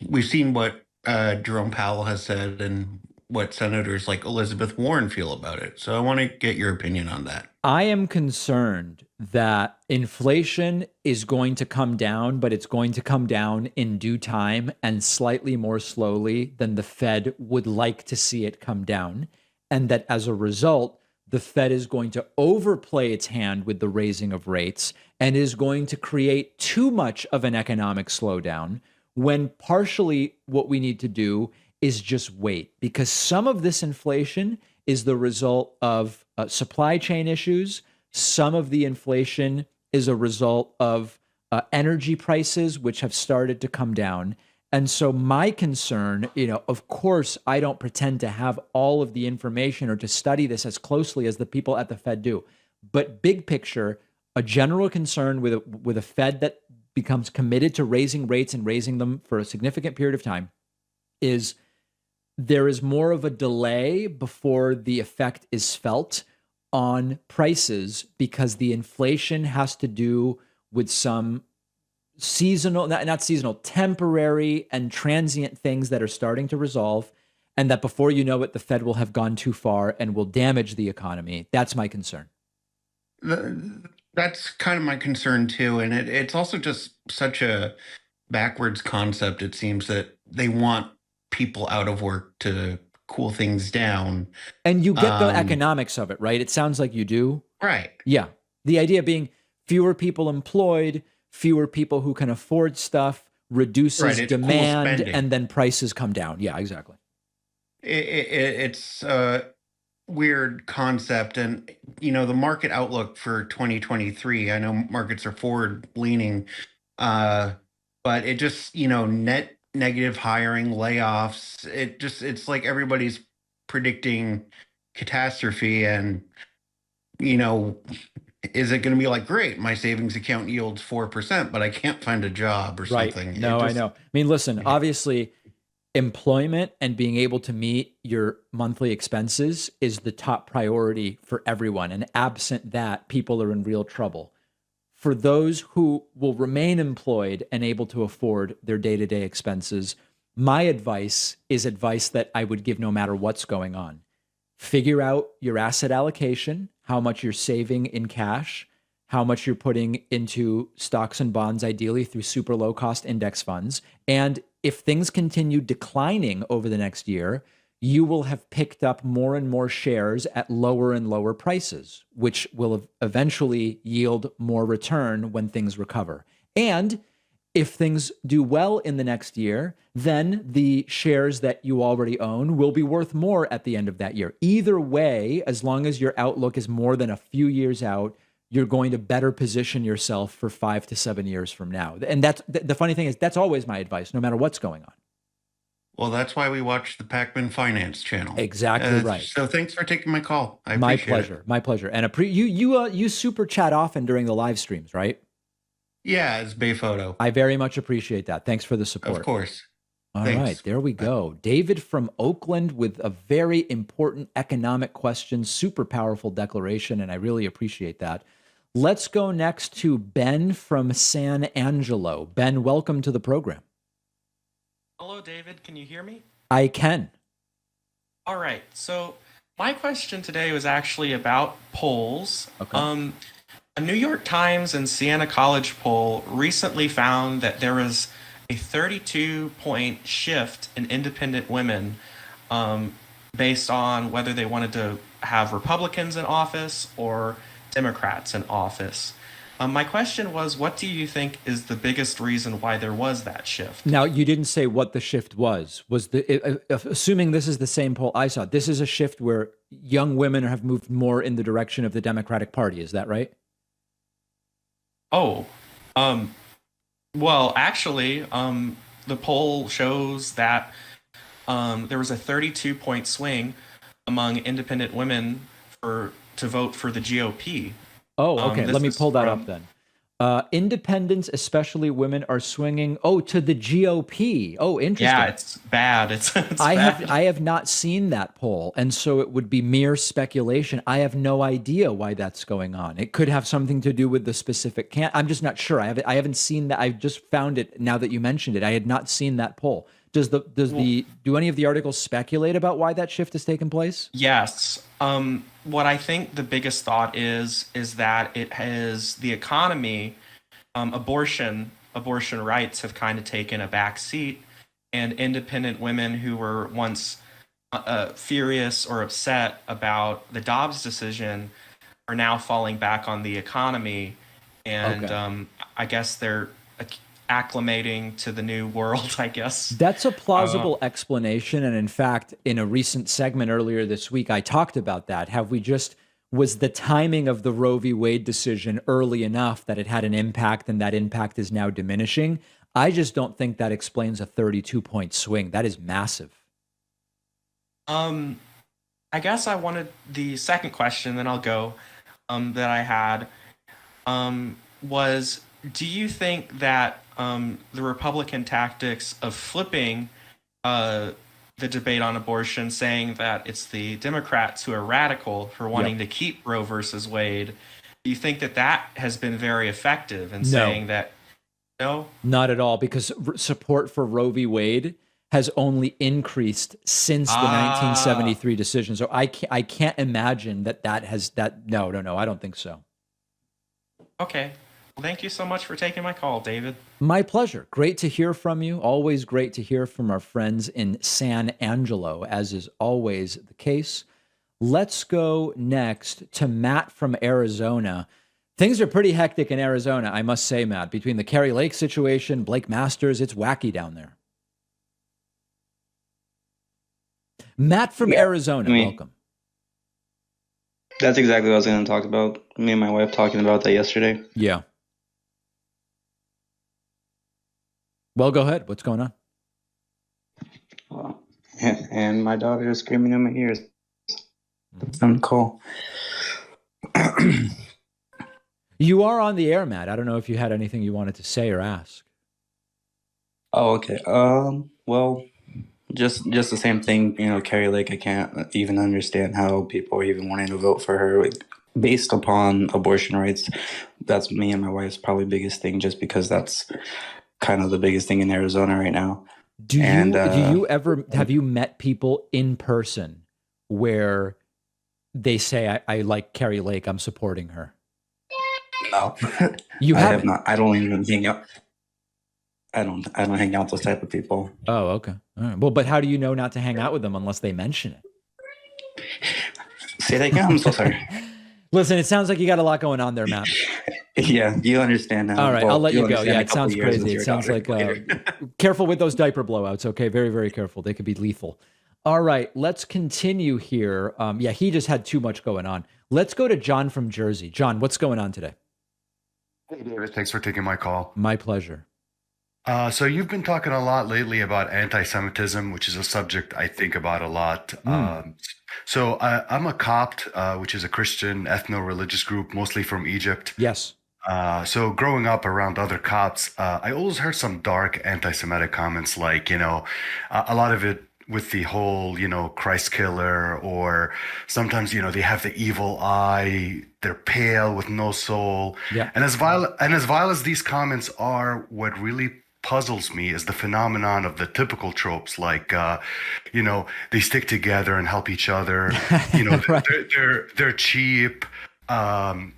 We've seen what Jerome Powell has said and what senators like Elizabeth Warren feel about it. So I want to get your opinion on that. I am concerned that inflation is going to come down, but it's going to come down in due time and slightly more slowly than the Fed would like to see it come down. And that as a result, the Fed is going to overplay its hand with the raising of rates and is going to create too much of an economic slowdown, when partially what we need to do is just wait, because some of this inflation is the result of supply chain issues. Some of the inflation is a result of energy prices, which have started to come down. And so my concern, of course, I don't pretend to have all of the information or to study this as closely as the people at the Fed do. But big picture, a general concern with a Fed that becomes committed to raising rates and raising them for a significant period of time is there is more of a delay before the effect is felt on prices, because the inflation has to do with some seasonal, not seasonal, temporary and transient things that are starting to resolve, and that before you know it, the Fed will have gone too far and will damage the economy. That's my concern. That's kind of my concern too. And it's also just such a backwards concept. It seems that they want people out of work to cool things down. And you get the economics of it, right? It sounds like you do. Right. Yeah. The idea being fewer people employed, fewer people who can afford stuff, reduces demand, and then prices come down. Yeah, exactly. It's a weird concept. And, the market outlook for 2023, I know markets are forward leaning, but it just, net negative hiring, layoffs. It's like everybody's predicting catastrophe. And, is it going to be like, great, my savings account yields 4%, but I can't find a job or something? No, I know. I mean, listen, obviously, employment and being able to meet your monthly expenses is the top priority for everyone. And absent that, people are in real trouble. For those who will remain employed and able to afford their day-to-day expenses, my advice is advice that I would give no matter what's going on. Figure out your asset allocation, how much you're saving in cash, how much you're putting into stocks and bonds, ideally through super low-cost index funds. And if things continue declining over the next year, you will have picked up more and more shares at lower and lower prices, which will eventually yield more return when things recover. And if things do well in the next year, then the shares that you already own will be worth more at the end of that year. Either way, as long as your outlook is more than a few years out, you're going to better position yourself for 5 to 7 years from now. And that's the funny thing is that's always my advice, no matter what's going on. Well, that's why we watch the Pac-Man Finance channel. Exactly right. So thanks for taking my call. I My appreciate pleasure. it. My pleasure. And you super chat often during the live streams, right? Yeah, it's Bay Photo. I very much appreciate that. Thanks for the support. Of course. All Thanks. right, there we go. David from Oakland with a very important economic question, super powerful declaration, and I really appreciate that. Let's go next to Ben from San Angelo. Ben, welcome to the program. Hello, David. Can you hear me? I can. All right. So my question today was actually about polls. Okay. A New York Times and Siena College poll recently found that there was a 32-point shift in independent women based on whether they wanted to have Republicans in office or Democrats in office. My question was, what do you think is the biggest reason why there was that shift? Now, you didn't say what the shift was. Assuming this is the same poll I saw, this is a shift where young women have moved more in the direction of the Democratic Party. Is that right? Oh, well, actually, the poll shows that there was a 32-point swing among independent women to vote for the GOP. Oh, okay. Let me pull that up then. Independents, especially women, are swinging. Oh, to the GOP. Oh, interesting. Yeah, it's bad. It's I bad. have not seen that poll, and so it would be mere speculation. I have no idea why that's going on. It could have something to do with the specific I'm just not sure. I haven't seen that. I just found it now that you mentioned it. I had not seen that poll. Do any of the articles speculate about why that shift has taken place? Yes. What I think the biggest thought is that it has the economy, abortion rights have kind of taken a back seat, and independent women who were once furious or upset about the Dobbs decision are now falling back on the economy, and okay. I guess they're acclimating to the new world, I guess. That's a plausible explanation. And in fact, in a recent segment earlier this week, I talked about that. Was the timing of the Roe v. Wade decision early enough that it had an impact and that impact is now diminishing? I just don't think that explains a 32-point swing. That is massive. I guess I wanted the second question, then I'll go, that I had, was, do you think that the Republican tactics of flipping the debate on abortion, saying that it's the Democrats who are radical for wanting to keep Roe versus Wade, do you think that has been very effective in saying that? No? Not at all, because support for Roe v. Wade has only increased since the 1973 decision. So I can't imagine that has that. No, I don't think so. Okay. Thank you so much for taking my call, David. My pleasure. Great to hear from you. Always great to hear from our friends in San Angelo, as is always the case. Let's go next to Matt from Arizona. Things are pretty hectic in Arizona, I must say, Matt. Between the Kari Lake situation, Blake Masters, it's wacky down there. Matt from Arizona, welcome. That's exactly what I was going to talk about. Me and my wife talking about that yesterday. Yeah. Well, go ahead. What's going on? And my daughter is screaming in my ears. That's cool. You are on the air, Matt. I don't know if you had anything you wanted to say or ask. Oh, okay. Well, just the same thing. Kari Lake, I can't even understand how people are even wanting to vote for her based upon abortion rights. That's me and my wife's probably biggest thing, just because that's kind of the biggest thing in Arizona right now. Have you met people in person where they say, I like Kari Lake, I'm supporting her? No. You haven't? I have not. I don't even hang out. I don't hang out with those type of people. Oh, okay. All right. Well, but how do you know not to hang out with them unless they mention it? Say that again? I'm so sorry. Listen, it sounds like you got a lot going on there, Matt. Yeah, you understand now. All right, I'll let you go. Yeah, it sounds crazy. It sounds like careful with those diaper blowouts, okay? Very, very careful. They could be lethal. All right, let's continue here. He just had too much going on. Let's go to John from Jersey. John, what's going on today? Hey, David. Thanks for taking my call. My pleasure. So you've been talking a lot lately about anti-Semitism, which is a subject I think about a lot. I'm a Copt, which is a Christian ethno-religious group, mostly from Egypt. Yes. So growing up around other Copts, I always heard some dark anti-Semitic comments, like, a lot of it with the whole, Christ killer, or sometimes, they have the evil eye, they're pale with no soul. Yeah. And as vile as these comments are, what really puzzles me is the phenomenon of the typical tropes, like, they stick together and help each other. Right. They're cheap. And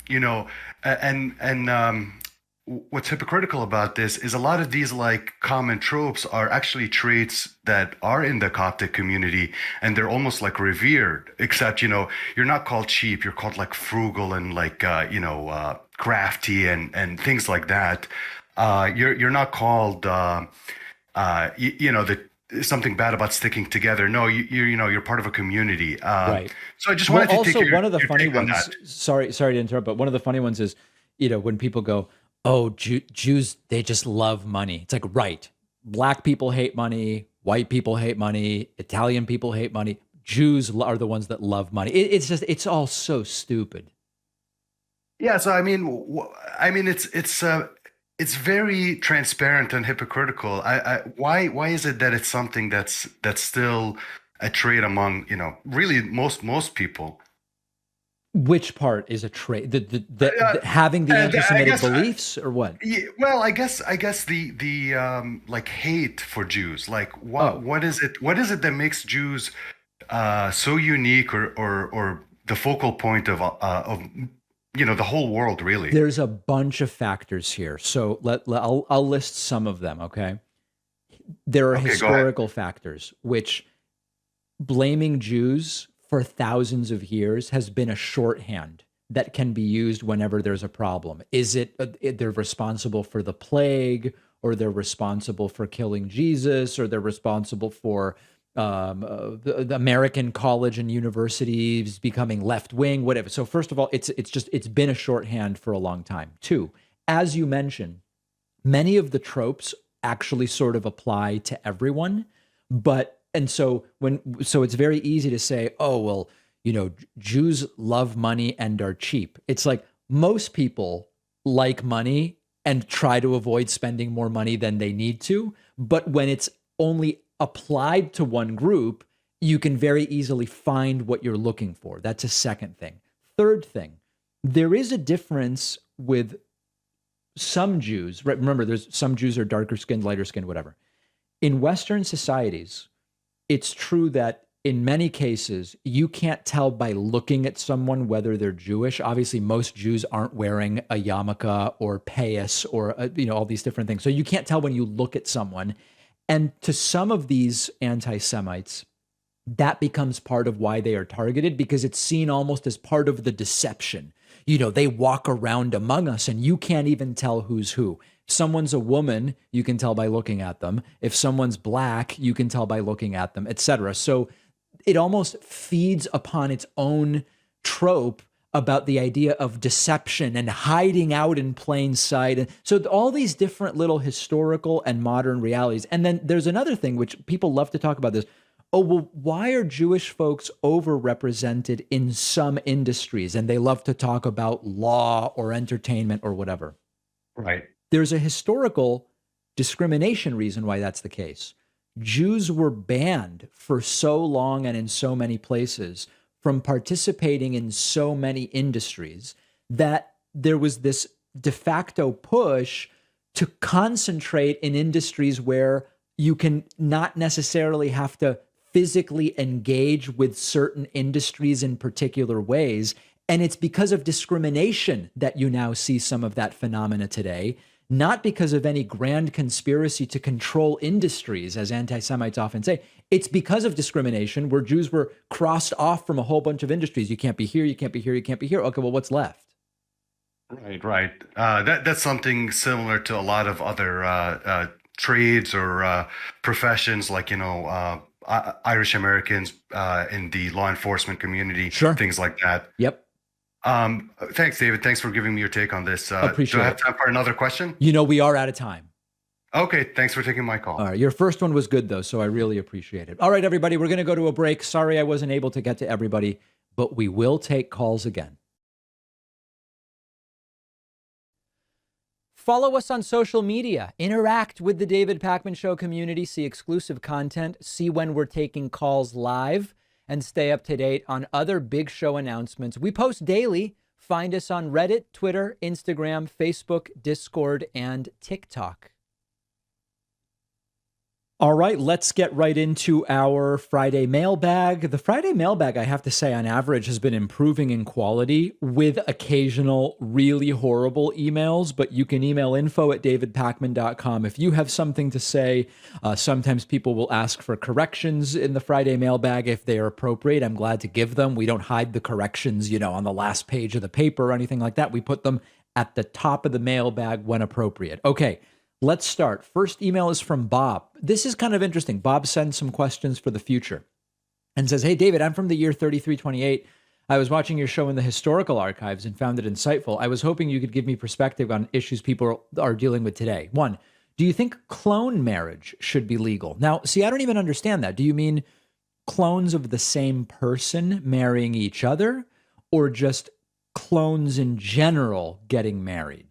what's hypocritical about this is a lot of these like common tropes are actually traits that are in the Coptic community, and they're almost like revered, except, you're not called cheap, you're called like frugal and like, crafty and things like that. You're not called, something bad about sticking together. No, you're part of a community. Right. So I just wanted to also, take one of the your funny take on ones, that. sorry to interrupt, but one of the funny ones is, when people go, oh, Jews, they just love money. It's like, right. Black people hate money. White people hate money. Italian people hate money. Jews are the ones that love money. It's all so stupid. Yeah. So, it's very transparent and hypocritical. Why is it that it's something that's still a trait among, really most people? Which part is a trait? The having the anti-Semitic beliefs, or what? Yeah, well, I guess the like hate for Jews. Like, what is it? What is it that makes Jews so unique, or the focal point of the whole world, really? There's a bunch of factors here. So I'll list some of them. Okay, there are historical factors which blaming Jews for thousands of years has been a shorthand that can be used whenever there's a problem. Is it they're responsible for the plague, or they're responsible for killing Jesus, or they're responsible for the American college and universities becoming left wing, whatever. So first of all, it's been a shorthand for a long time. Two, as you mentioned, many of the tropes actually sort of apply to everyone, so it's very easy to say, oh, well, Jews love money and are cheap. It's like most people like money and try to avoid spending more money than they need to. But when it's only applied to one group, you can very easily find what you're looking for. That's a second thing. Third thing, there is a difference with some Jews, right? Remember, there's some Jews are darker skinned, lighter skinned, whatever. In Western societies, it's true that in many cases, you can't tell by looking at someone whether they're Jewish. Obviously, most Jews aren't wearing a yarmulke or payas or, all these different things. So you can't tell when you look at someone. And to some of these anti-Semites, that becomes part of why they are targeted, because it's seen almost as part of the deception. They walk around among us and you can't even tell who's who. If someone's a woman, you can tell by looking at them. If someone's black, you can tell by looking at them, etc. So it almost feeds upon its own trope about the idea of deception and hiding out in plain sight. And so all these different little historical and modern realities. And then there's another thing which people love to talk about this. Oh, well, why are Jewish folks overrepresented in some industries? And they love to talk about law or entertainment or whatever. Right. There's a historical discrimination reason why that's the case. Jews were banned for so long and in so many places from participating in so many industries that there was this de facto push to concentrate in industries where you can not necessarily have to physically engage with certain industries in particular ways. And it's because of discrimination that you now see some of that phenomena today, not because of any grand conspiracy to control industries, as anti-Semites often say. It's because of discrimination where Jews were crossed off from a whole bunch of industries. You can't be here, you can't be here, you can't be here. Okay, well, what's left? Right. That's something similar to a lot of other trades or professions, like, Irish Americans in the law enforcement community, things like that. Yep. Thanks, David. Thanks for giving me your take on this. Appreciate do I have time for another question? We are out of time. Okay, thanks for taking my call. All right, your first one was good, though, so I really appreciate it. All right, everybody, we're going to go to a break. Sorry I wasn't able to get to everybody, but we will take calls again. Follow us on social media. Interact with the David Pakman Show community. See exclusive content. See when we're taking calls live. And stay up to date on other big show announcements. We post daily. Find us on Reddit, Twitter, Instagram, Facebook, Discord, and TikTok. All right, let's get right into our Friday mailbag. The Friday mailbag, I have to say, on average, has been improving in quality with occasional really horrible emails, but you can email info@davidpakman.com if you have something to say. Sometimes people will ask for corrections in the Friday mailbag if they are appropriate. I'm glad to give them. We don't hide the corrections, on the last page of the paper or anything like that. We put them at the top of the mailbag when appropriate. Okay. Let's start. First email is from Bob. This is kind of interesting. Bob sends some questions for the future and says, "Hey, David, I'm from the year 3328. I was watching your show in the historical archives and found it insightful. I was hoping you could give me perspective on issues people are dealing with today. One, do you think clone marriage should be legal?" Now, see, I don't even understand that. Do you mean clones of the same person marrying each other, or just clones in general getting married?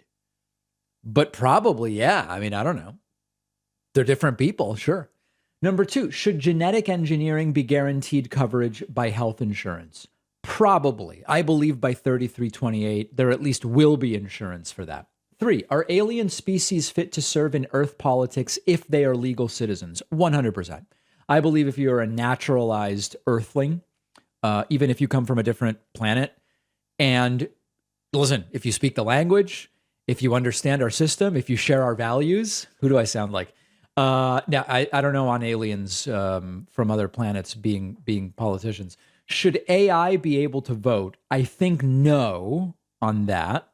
But probably, yeah. I mean, I don't know. They're different people, sure. Number two, should genetic engineering be guaranteed coverage by health insurance? Probably. I believe by 3328, there at least will be insurance for that. Three, are alien species fit to serve in Earth politics if they are legal citizens? 100%. I believe if you're a naturalized Earthling, even if you come from a different planet, and listen, if you speak the language, if you understand our system, if you share our values, who do I sound like? Now, I don't know on aliens from other planets being politicians. Should AI be able to vote? I think no on that.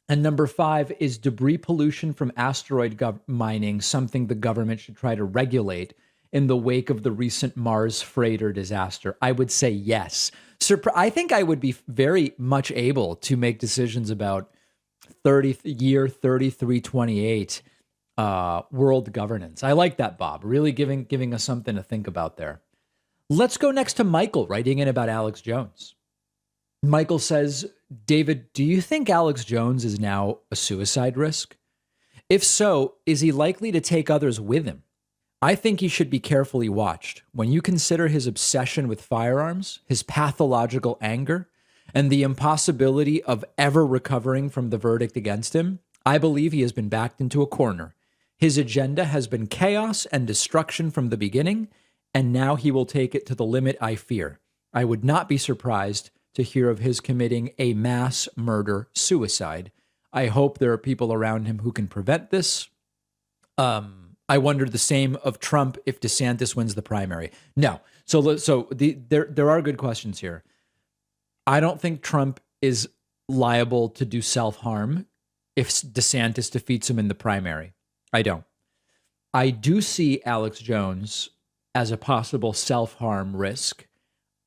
And number five, is debris pollution from asteroid mining something the government should try to regulate in the wake of the recent Mars freighter disaster? I would say yes. I think I would be very much able to make decisions about year 3328 world governance. I like that, Bob. Really giving us something to think about there. Let's go next to Michael, writing in about Alex Jones. Michael says, "David, do you think Alex Jones is now a suicide risk? If so, is he likely to take others with him? I think he should be carefully watched. When you consider his obsession with firearms, his pathological anger, and the impossibility of ever recovering from the verdict against him, I believe he has been backed into a corner. His agenda has been chaos and destruction from the beginning, and now he will take it to the limit, I fear. I would not be surprised to hear of his committing a mass murder suicide. I hope there are people around him who can prevent this. I wonder the same of Trump if DeSantis wins the primary." No. There are good questions here. I don't think Trump is liable to do self-harm if DeSantis defeats him in the primary. I don't. I do see Alex Jones as a possible self-harm risk.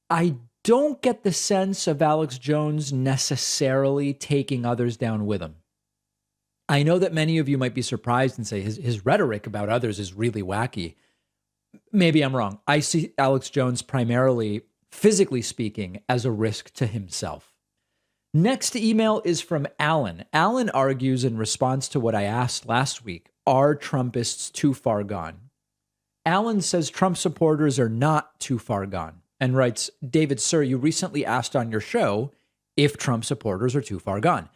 I don't get the sense of Alex Jones necessarily taking others down with him. I know that many of you might be surprised and say his rhetoric about others is really wacky. Maybe I'm wrong. I see Alex Jones primarily, physically speaking, as a risk to himself. Next email is from Alan. Alan argues in response to what I asked last week, are Trumpists too far gone? Alan says Trump supporters are not too far gone and writes, "David, sir, you recently asked on your show if Trump supporters are too far gone.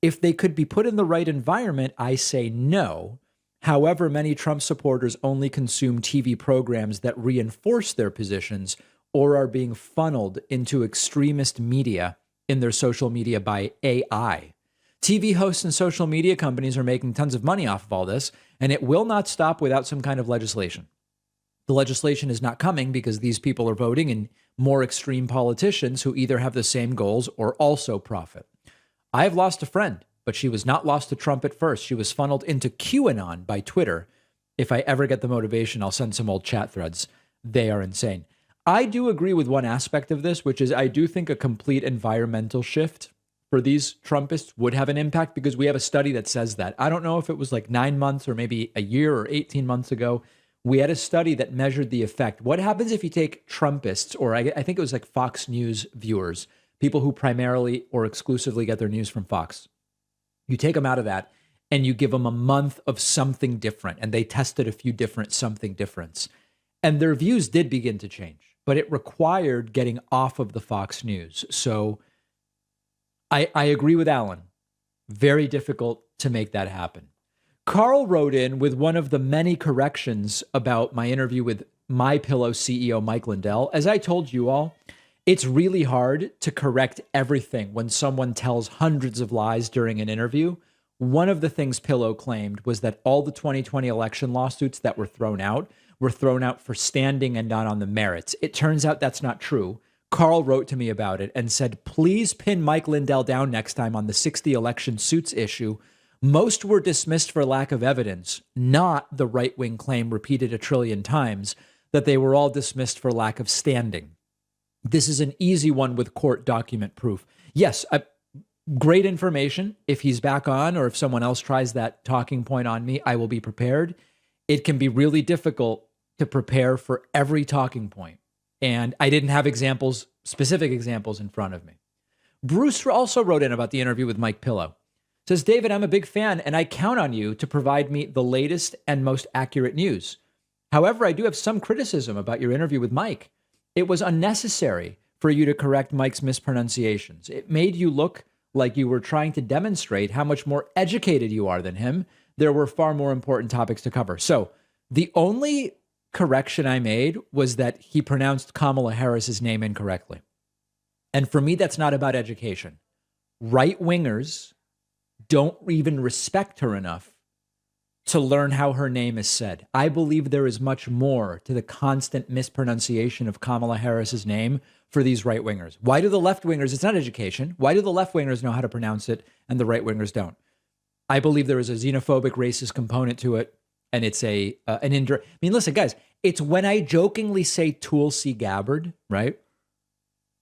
If they could be put in the right environment, I say no. However, many Trump supporters only consume TV programs that reinforce their positions or are being funneled into extremist media in their social media by AI. TV hosts and social media companies are making tons of money off of all this, and it will not stop without some kind of legislation. The legislation is not coming because these people are voting in more extreme politicians who either have the same goals or also profit. I have lost a friend, but she was not lost to Trump at first. She was funneled into QAnon by Twitter. If I ever get the motivation, I'll send some old chat threads. They are insane. I do agree with one aspect of this, which is I do think a complete environmental shift for these Trumpists would have an impact because we have a study that says that. I don't know if it was like 9 months or maybe a year or 18 months ago. We had a study that measured the effect. What happens if you take Trumpists, or I think it was like Fox News viewers, people who primarily or exclusively get their news from Fox. You take them out of that and you give them a month of something different, and they tested a few different something differents. And their views did begin to change, but it required getting off of the Fox News. So I agree with Alan. Very difficult to make that happen. Carl wrote in with one of the many corrections about my interview with MyPillow CEO Mike Lindell. As I told you all, it's really hard to correct everything when someone tells hundreds of lies during an interview. One of the things Pillow claimed was that all the 2020 election lawsuits that were thrown out for standing and not on the merits. It turns out that's not true. Carl wrote to me about it and said, please pin Mike Lindell down next time on the 60 election suits issue. Most were dismissed for lack of evidence, not the right-wing claim repeated a trillion times that they were all dismissed for lack of standing. This is an easy one with court document proof. Yes, great information. If he's back on or if someone else tries that talking point on me, I will be prepared. It can be really difficult to prepare for every talking point. And I didn't have specific examples in front of me. Bruce also wrote in about the interview with Mike Pillow. Says, David, I'm a big fan and I count on you to provide me the latest and most accurate news. However, I do have some criticism about your interview with Mike. It was unnecessary for you to correct Mike's mispronunciations. It made you look like you were trying to demonstrate how much more educated you are than him. There were far more important topics to cover. So the only correction I made was that he pronounced Kamala Harris's name incorrectly. And for me, that's not about education. Right-wingers don't even respect her enough to learn how her name is said. I believe there is much more to the constant mispronunciation of Kamala Harris's name for these right-wingers. Why do the left-wingers, it's not education, why do the left-wingers know how to pronounce it and the right-wingers don't? I believe there is a xenophobic, racist component to it, and it's an indirect. I mean, listen, guys, it's when I jokingly say Tulsi Gabbard, right?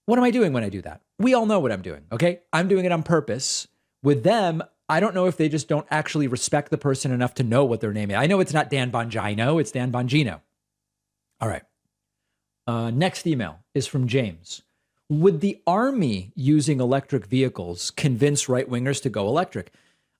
What am I doing when I do that? We all know what I'm doing, okay? I'm doing it on purpose. With them, I don't know if they just don't actually respect the person enough to know what their name is. I know it's not Dan Bongino, it's Dan Bongino. All right. Next email is from James. Would the army using electric vehicles convince right-wingers to go electric?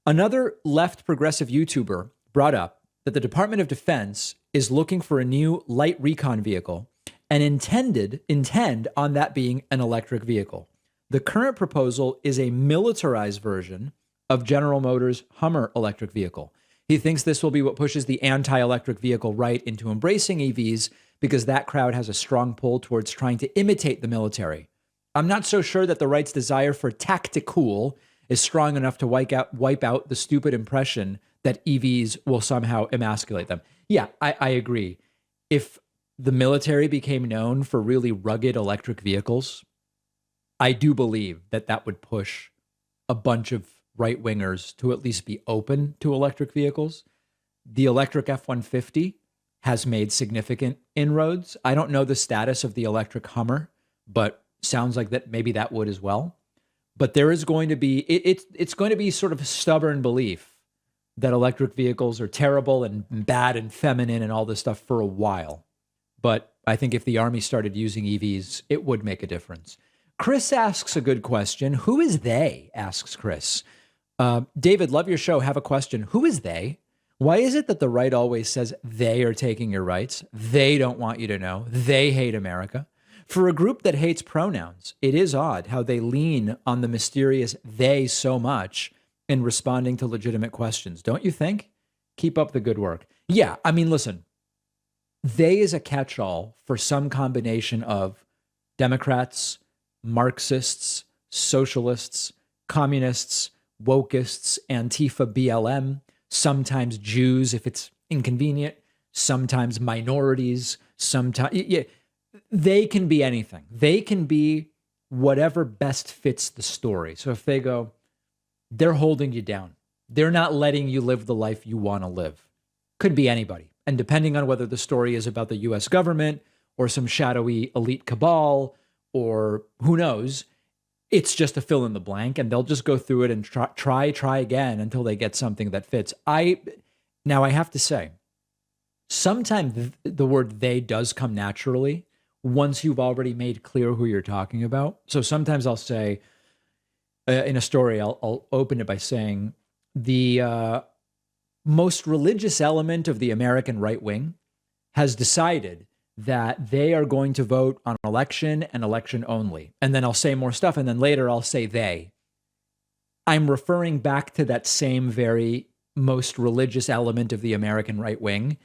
Another left progressive YouTuber brought up that the Department of Defense is looking for a new light recon vehicle and intend on that being an electric vehicle. The current proposal is a militarized version of General Motors' Hummer electric vehicle. He thinks this will be what pushes the anti-electric vehicle right into embracing EVs because that crowd has a strong pull towards trying to imitate the military. I'm not so sure that the right's desire for tactical is strong enough to wipe out the stupid impression that EVs will somehow emasculate them. Yeah, I agree. If the military became known for really rugged electric vehicles, I do believe that that would push a bunch of right-wingers to at least be open to electric vehicles. The electric F-150 has made significant inroads. I don't know the status of the electric Hummer, but sounds like that maybe that would as well. But there is going to be, it's going to be sort of a stubborn belief that electric vehicles are terrible and bad and feminine and all this stuff for a while. But I think if the Army started using EVs, it would make a difference. Chris asks a good question. Who is they? Asks Chris. David, love your show. Have a question. Who is they? Why is it that the right always says they are taking your rights? They don't want you to know. They hate America. For a group that hates pronouns, it is odd how they lean on the mysterious they so much in responding to legitimate questions. Don't you think? Keep up the good work. Yeah, I mean, listen, they is a catch-all for some combination of Democrats, Marxists, socialists, communists, wokeists, Antifa, BLM, sometimes Jews if it's inconvenient, sometimes minorities, sometimes... Yeah, they can be anything. They can be whatever best fits the story. So if they go, they're holding you down. They're not letting you live the life you want to live. Could be anybody. And depending on whether the story is about the US government or some shadowy elite cabal or who knows, it's just a fill in the blank, and they'll just go through it and try again until they get something that fits. Now I have to say, sometimes the word they does come naturally once you've already made clear who you're talking about. So sometimes I'll say, in a story, I'll open it by saying the most religious element of the American right wing has decided that they are going to vote on election and election only. And then I'll say more stuff. And then later I'll say they. I'm referring back to that same very most religious element of the American right wing.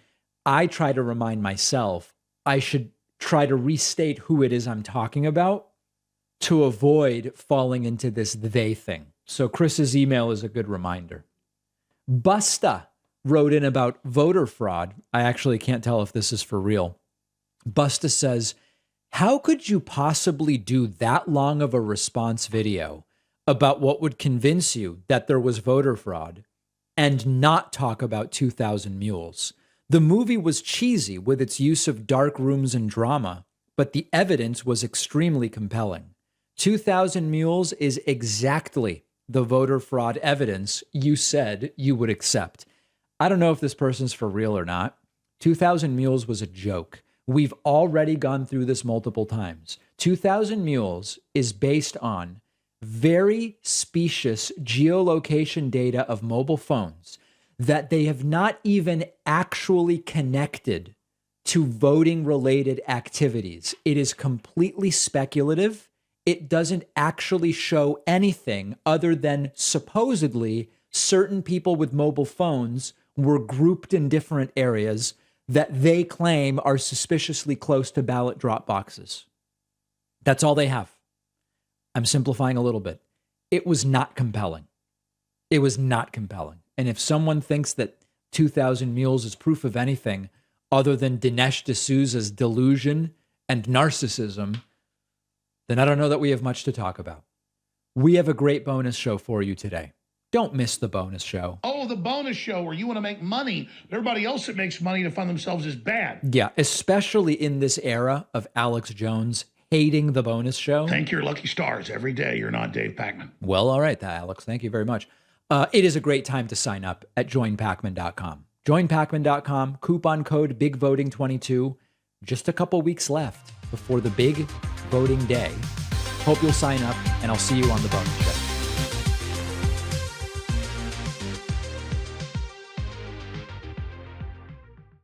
I try to remind myself I should try to restate who it is I'm talking about to avoid falling into this they thing. So Chris's email is a good reminder. Busta wrote in about voter fraud. I actually can't tell if this is for real. Busta says, how could you possibly do that long of a response video about what would convince you that there was voter fraud and not talk about 2,000 Mules? The movie was cheesy with its use of dark rooms and drama, but the evidence was extremely compelling. 2,000 Mules is exactly the voter fraud evidence you said you would accept. I don't know if this person's for real or not. 2,000 Mules was a joke. We've already gone through this multiple times. 2,000 Mules is based on very specious geolocation data of mobile phones that they have not even actually connected to voting-related activities. It is completely speculative. It doesn't actually show anything other than supposedly certain people with mobile phones were grouped in different areas that they claim are suspiciously close to ballot drop boxes. That's all they have. I'm simplifying a little bit. It was not compelling. It was not compelling. And if someone thinks that 2,000 Mules is proof of anything other than Dinesh D'Souza's delusion and narcissism, then I don't know that we have much to talk about. We have a great bonus show for you today. Don't miss the bonus show. Oh, the bonus show where you want to make money. Everybody else that makes money to fund themselves is bad. Yeah, especially in this era of Alex Jones hating the bonus show. Thank your lucky stars every day you're not Dave Pacman. Well, all right, Alex. Thank you very much. It is a great time to sign up at joinpacman.com. Joinpacman.com, coupon code BIGVOTING22. Just a couple weeks left before the big voting day. Hope you'll sign up, and I'll see you on the bonus show.